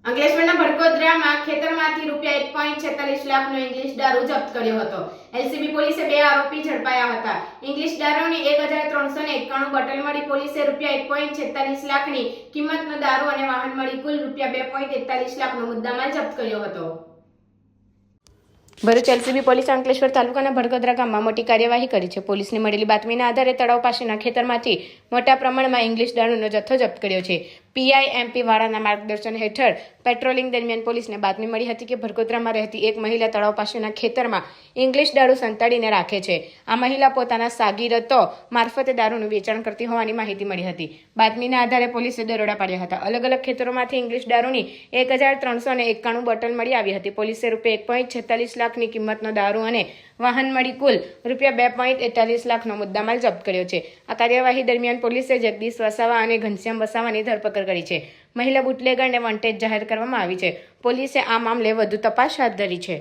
અંકલેશ્વરના ભડકોદરામાં ખેતરમાંથી રૂપિયા 1.46 લાખનો ઇંગ્લિશ દારૂ જપ્ત કર્યો હતો। એલસીબી પોલીસે 2 આરોપી ઝડપાયા હતા। ઇંગ્લિશ દારૂની 1391 બોટલ મળી પોલીસે રૂપિયા 1.46 લાખની કિંમતનો દારૂ અને વાહન મળી કુલ રૂપિયા 2.41 લાખનો મુદ્દામાલ જપ્ત કર્યો હતો। ભરૂચ એલસીબી પોલીસે અંકલેશ્વર તાલુકાના ભડકોદરા ગામમાં મોટી કાર્યવાહી કરી છે। પોલીસને મળેલી બાતમીના આધારે તળાવ પાસેના ખેતરમાંથી મોટા પ્રમાણમાં ઇંગ્લિશ દારૂનો જથ્થો જપ્ત કર્યો છે। પીઆઈએમપી વાળાના માર્ગદર્શન હેઠળ પેટ્રોલિંગ દરમિયાન પોલીસને બાતમી મળી હતી કે ભડકોદરામાં રહેતી એક મહિલા તળાવ પાસેના ખેતરમાં ઇંગ્લિશ દારૂ સંતાડીને રાખે છે। આ મહિલા પોતાના સાગીરતો મારફતે દારૂનું વેચાણ કરતી હોવાની માહિતી મળી હતી। બાતમીના આધારે પોલીસે દરોડા પાડ્યા હતા। અલગ અલગ ખેતરોમાંથી ઇંગ્લિશ દારૂની 1391 બોટલ મળી આવી હતી। પોલીસે રૂપિયા 1.46 લાખની કિંમતનો દારૂ અને વાહન મળી કુલ રૂપિયા 2.41 લાખનો મુદ્દામાલ જપ્ત કર્યો છે। આ કાર્યવાહી દરમિયાન પોલીસે જગદીશ વસાવા અને ઘનશ્યામ વસાવાની ધરપકડ કરી છે। મહિલા બુટલેગરને વોન્ટેડ જાહેર કરવામાં આવી છે। પોલીસે આ મામલે વધુ તપાસ હાથ ધરી છે।